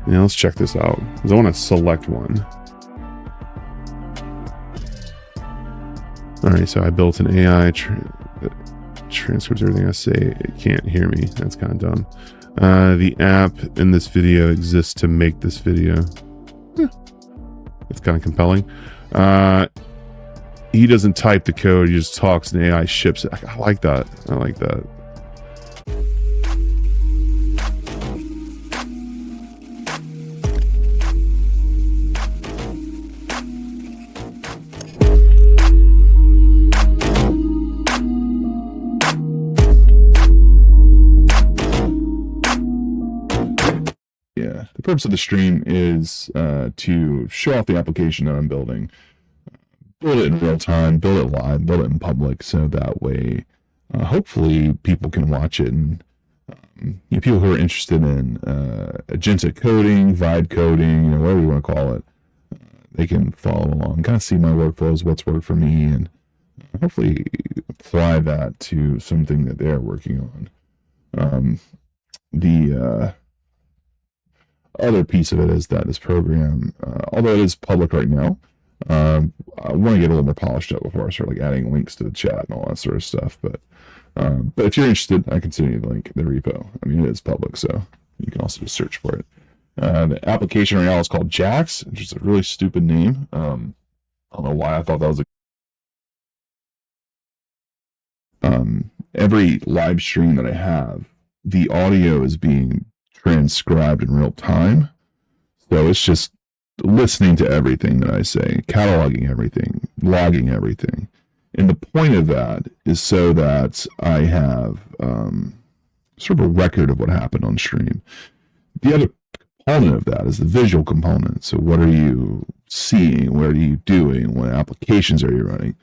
Now let's check this out, because I want to select one. All right, so I built an AI transcripts everything I say. It can't hear me. That's kind of dumb. The app in this video exists to make this video. It's kind of compelling. He doesn't type the code, he just talks and AI ships it. I like that. I like that. Yeah, the purpose of the stream is to show off the application that I'm building. Build it in real time, build it live, build it in public, so that way hopefully people can watch it, and people who are interested in agentic coding, vibe coding, whatever you want to call it, they can follow along, kind of see my workflows, what's worked for me, and hopefully apply that to something that they're working on. The other piece of it is that this program, although it is public right now, I want to get a little more polished up before I start like adding links to the chat and all that sort of stuff. But if you're interested, I can send you the link, the repo. I mean, it is public, so you can also just search for it. The application right now is called Jax, which is a really stupid name. I don't know why I thought that was every live stream that I have, the audio is being transcribed in real time. So it's just listening to everything that I say, cataloging everything, logging everything. And the point of that is so that I have sort of a record of what happened on stream. The other component of that is the visual component. So what are you seeing? What are you doing? What applications are you running?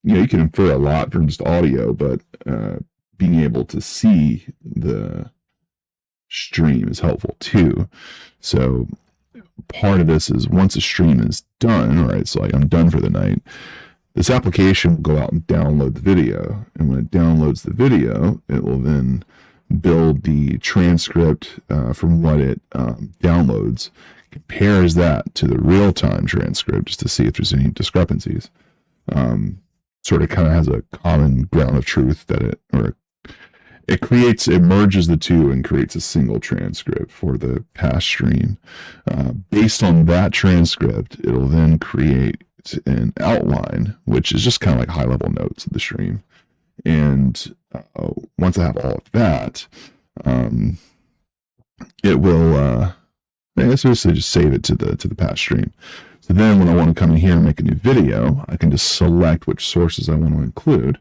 You can infer a lot from just audio, but being able to see the stream is helpful too. So part of this is once a stream is done, right? So like I'm done for the night, this application will go out and download the video. And when it downloads the video, it will then build the transcript from what it downloads, compares that to the real-time transcript just to see if there's any discrepancies. Sort of kind of has a common ground of truth that it merges the two and creates a single transcript for the past stream. Based on that transcript, it'll then create an outline, which is just kind of like high-level notes of the stream. And once I have all of that, it will essentially just save it to the past stream. So then when I want to come in here and make a new video, I can just select which sources I want to include.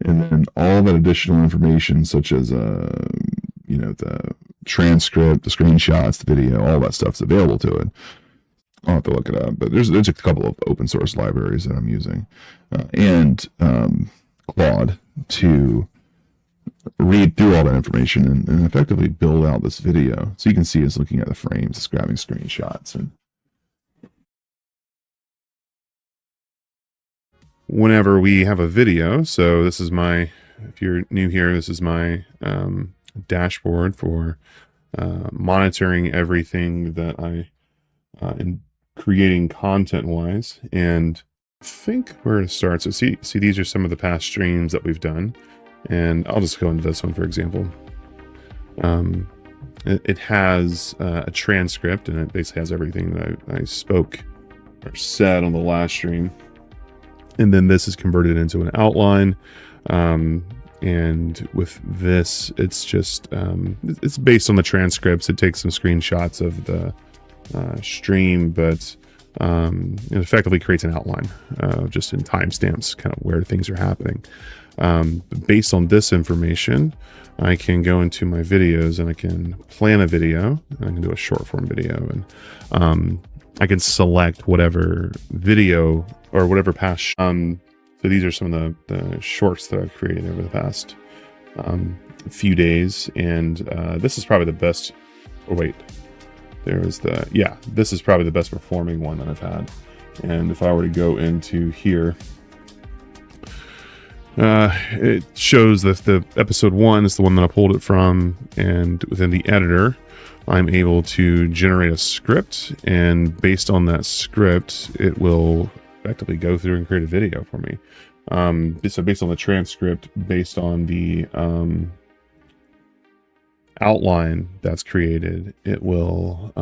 And then all that additional information, such as the transcript, the screenshots, the video, all that stuff's available to it. I'll have to look it up, but there's a couple of open source libraries that I'm using, and Claude to read through all that information and effectively build out this video. So you can see us looking at the frames, it's grabbing screenshots, and whenever we have a video, so this is my, if you're new here, this is my dashboard for monitoring everything that I am creating content-wise. And I think where to start, so see these are some of the past streams that we've done, and I'll just go into this one, for example. It has a transcript, and it basically has everything that I spoke or said on the last stream. And then this is converted into an outline. And with this, it's just, it's based on the transcripts. It takes some screenshots of the stream, but it effectively creates an outline just in timestamps, kind of where things are happening. Based on this information, I can go into my videos and I can plan a video, and I can do a short form video, and I can select whatever video or whatever past. So these are some of the shorts that I've created over the past few days, and this is probably the best. Oh wait, this is probably the best performing one that I've had. And if I were to go into here, it shows that the episode 1 is the one that I pulled it from, and within the editor, I'm able to generate a script, and based on that script, it will effectively go through and create a video for me. So based on the transcript, based on the outline that's created, it will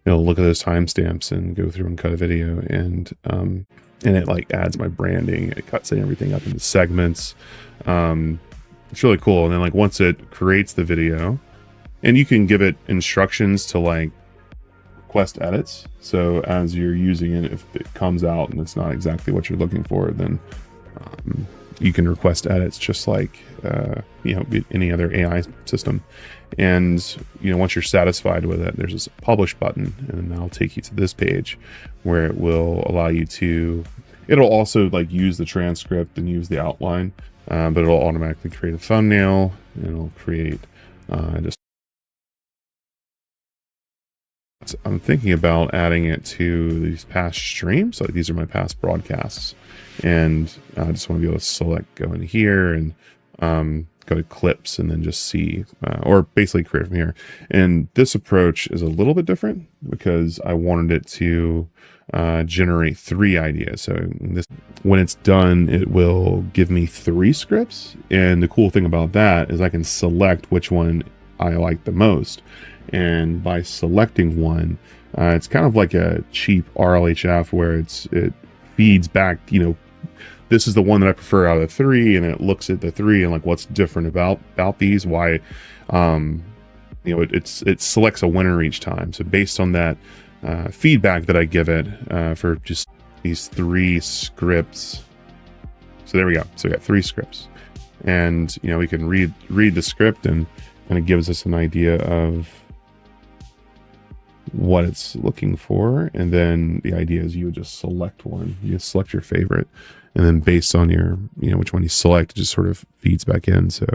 it'll look at those timestamps and go through and cut a video, and it like adds my branding. It cuts everything up into segments. It's really cool. And then like once it creates the video, and you can give it instructions to like request edits. So as you're using it, if it comes out and it's not exactly what you're looking for, then you can request edits just like any other AI system. And once you're satisfied with it, there's this publish button, and that'll take you to this page where it will allow you to. It'll also like use the transcript and use the outline, but it'll automatically create a thumbnail, and it'll create I'm thinking about adding it to these past streams. Like these are my past broadcasts, and I just want to be able to select, go in here, and go to clips, and then just see, or basically create from here. And this approach is a little bit different because I wanted it to generate 3 ideas. So when it's done, it will give me 3 scripts. And the cool thing about that is I can select which one I like the most. And by selecting one, it's kind of like a cheap RLHF where it feeds back, this is the one that I prefer out of the 3, and it looks at the 3 and like what's different about these, why it selects a winner each time. So based on that feedback that I give it for just these 3 scripts, so there we go. So we got 3 scripts, and we can read the script, and kind of gives us an idea of what it's looking for. And then the idea is you would just select one. You select your favorite, and then based on your which one you select, it just sort of feeds back in. So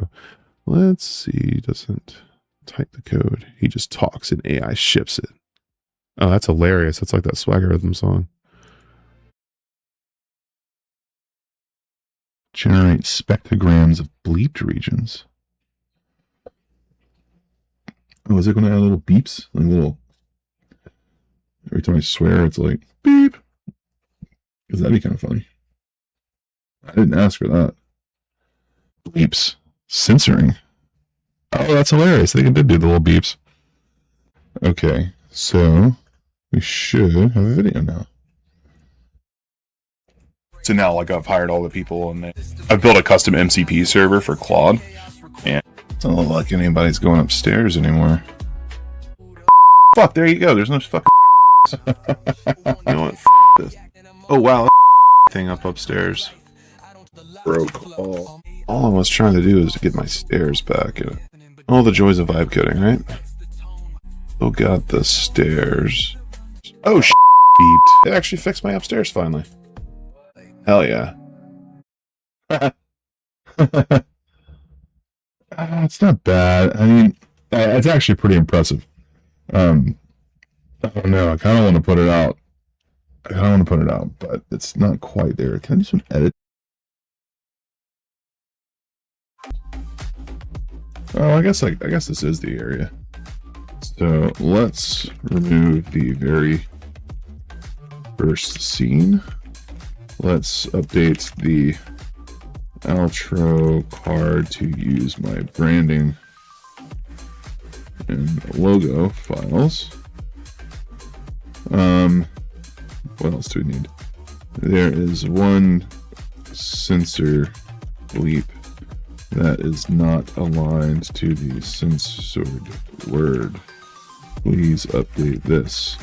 let's see, he doesn't type the code, he just talks and AI ships it. Oh, that's hilarious. That's like that Swagger Rhythm song. Generate spectrograms of bleeped regions. Oh, is it going to add little beeps? Like little. Every time I swear, it's like beep. Because that'd be kind of funny. I didn't ask for that. Beeps. Censoring. Oh, that's hilarious. They did do the little beeps. Okay, so we should have a video now. So now, like, I've hired all the people, and I've built a custom MCP server for Claude. And it doesn't look like anybody's going upstairs anymore. Fuck, there you go. There's no fucking. You know what? This. Oh wow, thing upstairs. Broke all. All I was trying to do is to get my stairs back. All the joys of vibe coding, right? Oh god, the stairs. Oh beeped. It actually fixed my upstairs finally. Hell yeah. It's not bad. I mean, it's actually pretty impressive. I don't know. I kind of want to put it out. But it's not quite there. Can I do some edit? Oh, I guess this is the area. So let's remove the very first scene. Let's update the outro card to use my branding and logo files. What else do we need? There is one censor bleep that is not aligned to the censored word. Please update this.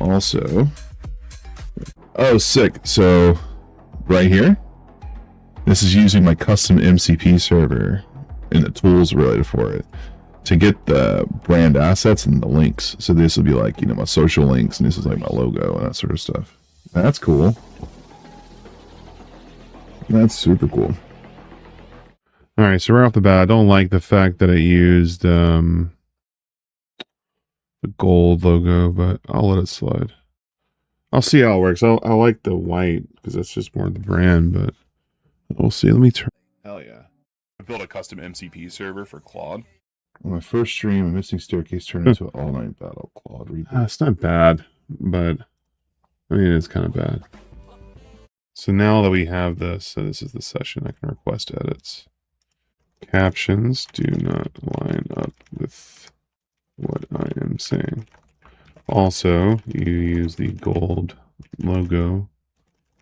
Also, oh, sick. So right here, this is using my custom MCP server and the tools related for it to get the brand assets and the links. So this will be like, my social links, and this is like my logo and that sort of stuff. That's cool. That's super cool. All right, so right off the bat, I don't like the fact that it used the gold logo, but I'll let it slide. I'll see how it works. I like the white because that's just more the brand, but we'll see. Let me turn. hell yeah. I built a custom MCP server for Claude. On my first stream, a missing staircase turned into an all-night battle. Claude, reboot. It's not bad, but I mean, it's kind of bad. So now that we have this, so this is the session, I can request edits. Captions do not line up with what I am saying. Also, you use the gold logo,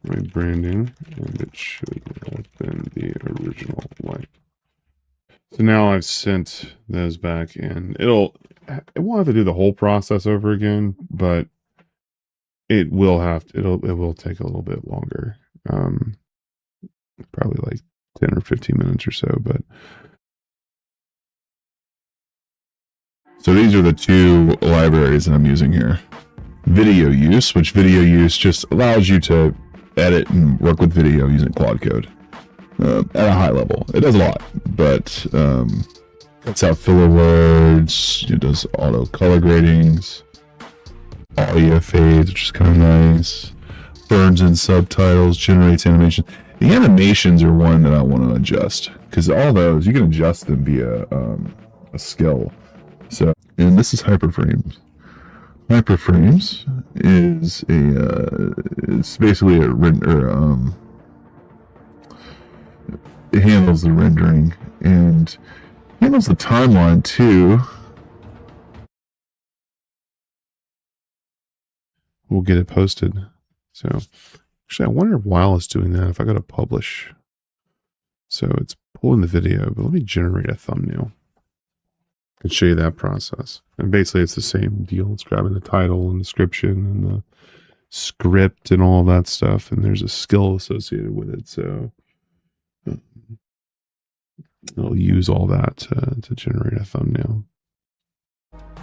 right, branding, and it should have been the original white. So now I've sent those back, and it won't have to do the whole process over again, but it will have to, it will take a little bit longer. Probably like 10 or 15 minutes or so, but so these are the two libraries that I'm using here. VideoUse, which VideoUse just allows you to edit and work with video using Claude Code at a high level. It does a lot, but cuts out filler words. It does auto color gradings, audio fades, which is kind of nice. Burns in subtitles, generates animation. The animations are one that I want to adjust because all those you can adjust them via a skill. So, and this is HyperFrames. HyperFrames is it's basically a render. It handles the rendering and handles the timeline too. we'll get it posted. So actually, I wonder while it's doing that, if I go to publish. So it's pulling the video, but let me generate a thumbnail. I can show you that process. And basically it's the same deal. It's grabbing the title and description and the script and all of that stuff. And there's a skill associated with it. So it'll use all that to generate a thumbnail.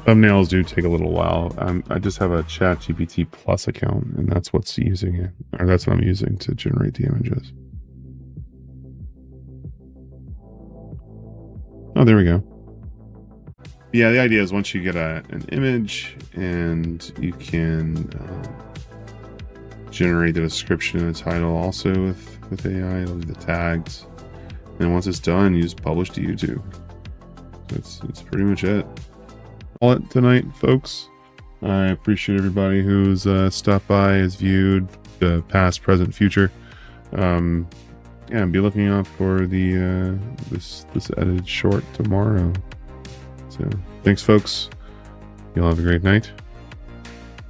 Thumbnails do take a little while. I just have a ChatGPT Plus account, and that's what's using it, or that's what I'm using to generate the images. Oh, there we go. Yeah, the idea is once you get an image and you can generate the description and the title also with AI, it'll do the tags. And once it's done, you just publish to YouTube. So it's pretty much it. All it tonight, folks. I appreciate everybody who's stopped by, has viewed the past, present, future. Yeah, be looking out for the this edited short tomorrow. So thanks, folks. Y'all have a great night.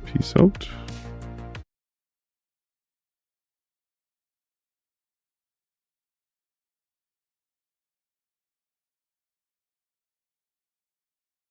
Peace out.